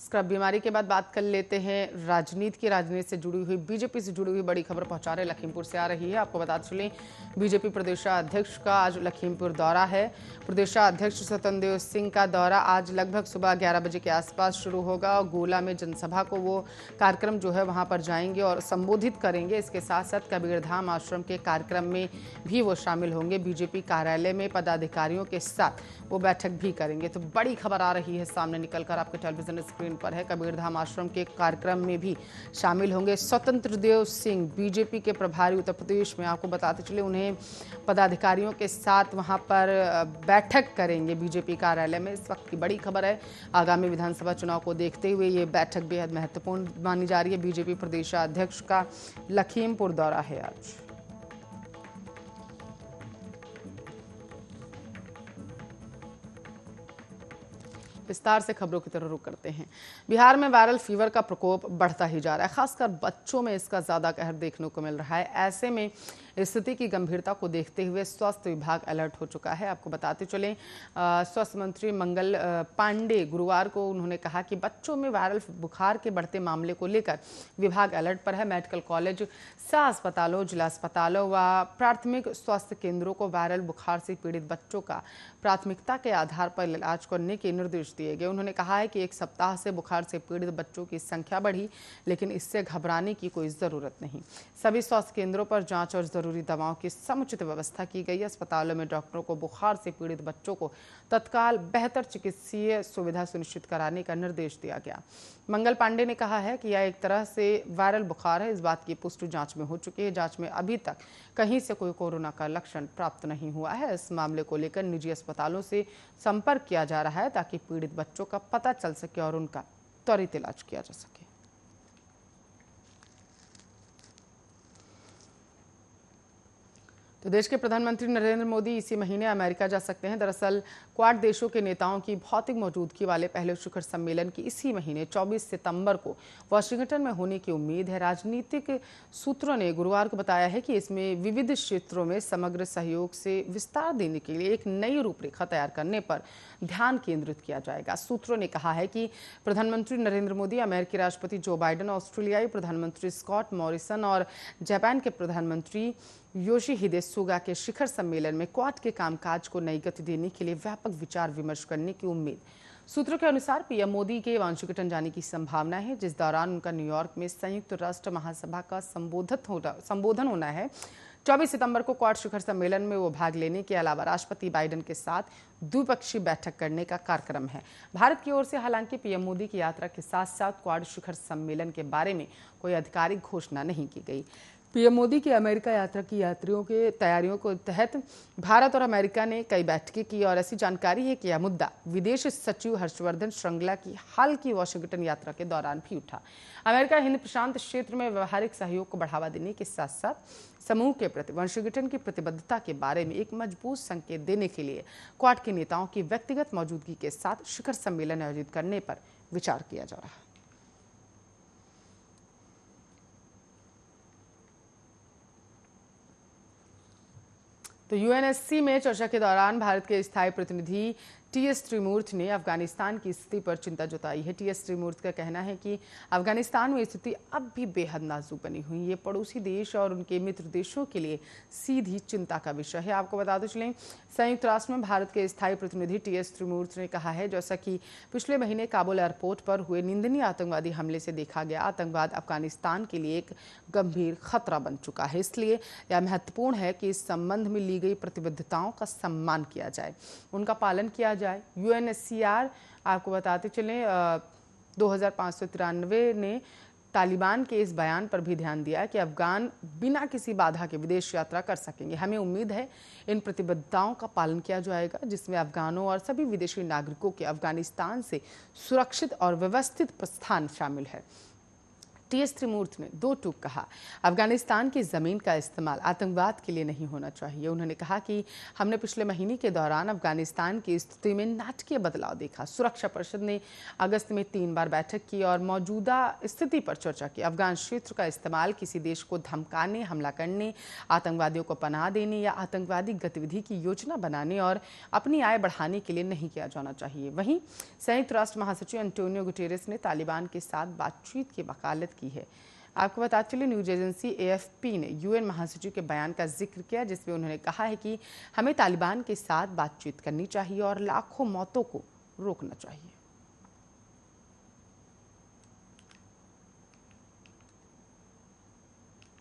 Scrub बीमारी के बाद बात कर लेते हैं राजनीति से जुड़ी हुई, बीजेपी से जुड़ी हुई बड़ी खबर पहुंचा रहे लखीमपुर से आ रही है। आपको बता चलें, बीजेपी प्रदेशाध्यक्ष का आज लखीमपुर दौरा है। प्रदेशाध्यक्ष स्वतंत्र सिंह का दौरा आज लगभग सुबह 11 बजे के आसपास शुरू होगा और गोला में जनसभा को वो कार्यक्रम जो है वहां पर जाएंगे और संबोधित करेंगे। इसके साथ साथ कबीरधाम आश्रम के कार्यक्रम में भी वो शामिल होंगे। बीजेपी कार्यालय में पदाधिकारियों के साथ वो बैठक भी करेंगे। तो बड़ी खबर आ रही है सामने निकलकर आपके टेलीविजन स्क्रीन पर है। कबीरधाम आश्रम के कार्यक्रम में भी शामिल होंगे स्वतंत्र देव सिंह, बीजेपी के प्रभारी उत्तर प्रदेश में। आपको बताते चले, उन्हें पदाधिकारियों के साथ वहां पर बैठक करेंगे बीजेपी कार्यालय में। इस वक्त की बड़ी खबर है, आगामी विधानसभा चुनाव को देखते हुए ये बैठक बेहद महत्वपूर्ण मानी जा रही है। बीजेपी प्रदेशाध्यक्ष का लखीमपुर दौरा है आज। विस्तार से खबरों की तरफ रुख करते हैं। बिहार में वायरल फीवर का प्रकोप बढ़ता ही जा रहा है, खासकर बच्चों में इसका ज्यादा कहर देखने को मिल रहा है। ऐसे में स्थिति की गंभीरता को देखते हुए स्वास्थ्य विभाग अलर्ट हो चुका है। आपको बताते चलें, स्वास्थ्य मंत्री मंगल पांडे गुरुवार को उन्होंने कहा कि बच्चों में वायरल बुखार के बढ़ते मामले को लेकर विभाग अलर्ट पर है। मेडिकल कॉलेज, सह अस्पतालों, जिला अस्पतालों व प्राथमिक स्वास्थ्य केंद्रों को वायरल बुखार से पीड़ित बच्चों का प्राथमिकता के आधार पर इलाज करने के निर्देश दिए गए। उन्होंने कहा है कि एक सप्ताह से बुखार से पीड़ित बच्चों की संख्या बढ़ी, लेकिन इससे घबराने की कोई जरूरत नहीं। सभी स्वास्थ्य केंद्रों पर जांच और जरूरी दवाओं की समुचित व्यवस्था की गई। अस्पतालों में डॉक्टरों को बुखार से पीड़ित बच्चों को तत्काल बेहतर चिकित्सीय सुविधा सुनिश्चित कराने का निर्देश दिया गया। मंगल पांडे ने कहा है कि यह एक तरह से वायरल बुखार है। इस बात की पुष्टि जांच में हो चुकी है। जांच में अभी तक कहीं से कोई कोरोना का लक्षण प्राप्त नहीं हुआ है। इस मामले को लेकर निजी अस्पतालों से संपर्क किया जा रहा है ताकि पीड़ित बच्चों का पता चल सके और उनका त्वरित इलाज किया जा सके। तो देश के प्रधानमंत्री नरेंद्र मोदी इसी महीने अमेरिका जा सकते हैं। दरअसल क्वाड देशों के नेताओं की भौतिक मौजूदगी वाले पहले शिखर सम्मेलन की इसी महीने 24 सितंबर को वाशिंगटन में होने की उम्मीद है। राजनीतिक सूत्रों ने गुरुवार को बताया है कि इसमें विविध क्षेत्रों में समग्र सहयोग से विस्तार देने के लिए एक नई रूपरेखा तैयार करने पर ध्यान केंद्रित किया जाएगा। सूत्रों ने कहा है कि प्रधानमंत्री नरेंद्र मोदी, अमेरिकी राष्ट्रपति जो बाइडेन, ऑस्ट्रेलियाई प्रधानमंत्री स्कॉट मॉरिसन और जापान के प्रधानमंत्री योशिहिदे सुगा के शिखर सम्मेलन में क्वाड के कामकाज को नई गति देने के लिए व्यापक विचार विमर्श करने की उम्मीद। सूत्रों के अनुसार पीएम मोदी के वाशिंगटन जाने की संभावना है, जिस दौरान उनका न्यूयॉर्क में संयुक्त राष्ट्र महासभा का संबोधन होना है। 24 सितंबर को क्वाड शिखर सम्मेलन में वो भाग लेने के अलावा राष्ट्रपति बाइडेन के साथ द्विपक्षीय बैठक करने का कार्यक्रम है। भारत की ओर से हालांकि पीएम मोदी की यात्रा के साथ साथ क्वाड शिखर सम्मेलन के बारे में कोई आधिकारिक घोषणा नहीं की गई। पीएम मोदी की अमेरिका यात्रा की यात्रियों के तैयारियों के तहत भारत और अमेरिका ने कई बैठकें की और ऐसी जानकारी है कि यह मुद्दा विदेश सचिव हर्षवर्धन श्रृंगला की हाल की वाशिंगटन यात्रा के दौरान भी उठा। अमेरिका हिंद प्रशांत क्षेत्र में व्यवहारिक सहयोग को बढ़ावा देने के साथ साथ समूह के प्रति वाशिंगटन की प्रतिबद्धता के बारे में एक मजबूत संकेत देने के लिए क्वाड के नेताओं की व्यक्तिगत मौजूदगी के साथ शिखर सम्मेलन आयोजित करने पर विचार किया जा रहा है। तो यूएनएससी में चर्चा के दौरान भारत के स्थायी प्रतिनिधि टीएस त्रिमूर्ति ने अफगानिस्तान की स्थिति पर चिंता जताई है। टीएस त्रिमूर्ति का कहना है कि अफगानिस्तान में स्थिति अब भी बेहद नाजुक बनी हुई है। ये पड़ोसी देश और उनके मित्र देशों के लिए सीधी चिंता का विषय है। आपको बताते चलें, संयुक्त राष्ट्र में भारत के स्थायी प्रतिनिधि टीएस त्रिमूर्ति ने कहा है, जैसा कि पिछले महीने काबुल एयरपोर्ट पर हुए निंदनीय आतंकवादी हमले से देखा गया, आतंकवाद अफगानिस्तान के लिए एक गंभीर खतरा बन चुका है। इसलिए यह महत्वपूर्ण है कि इस संबंध में ली गई प्रतिबद्धताओं का सम्मान किया जाए, उनका पालन किया जाए। यूएनएचसीआर, आपको बताते चलें, 2593 ने तालिबान के इस बयान पर भी ध्यान दिया कि अफगान बिना किसी बाधा के विदेश यात्रा कर सकेंगे। हमें उम्मीद है इन प्रतिबद्धताओं का पालन किया जाएगा, जिसमें अफगानों और सभी विदेशी नागरिकों के अफगानिस्तान से सुरक्षित और व्यवस्थित प्रस्थान शामिल है। टीएस त्रिमूर्ति ने दो टूक कहा, अफगानिस्तान की जमीन का इस्तेमाल आतंकवाद के लिए नहीं होना चाहिए। उन्होंने कहा कि हमने पिछले महीने के दौरान अफगानिस्तान की स्थिति में नाटकीय बदलाव देखा। सुरक्षा परिषद ने अगस्त में 3 बार बैठक की और मौजूदा स्थिति पर चर्चा की। अफगान क्षेत्र का इस्तेमाल किसी देश को धमकाने, हमला करने, आतंकवादियों को पनाह देने या आतंकवादी गतिविधि की योजना बनाने और अपनी आय बढ़ाने के लिए नहीं किया जाना चाहिए। वहीं संयुक्त राष्ट्र महासचिव एंटोनियो गुटेरेस ने तालिबान के साथ बातचीत की वकालत की है। आपको बताते चले, न्यूज एजेंसी एएफपी ने यूएन महासचिव के बयान का जिक्र किया, जिसमें उन्होंने कहा है कि हमें तालिबान के साथ बातचीत करनी चाहिए और लाखों मौतों को रोकना चाहिए।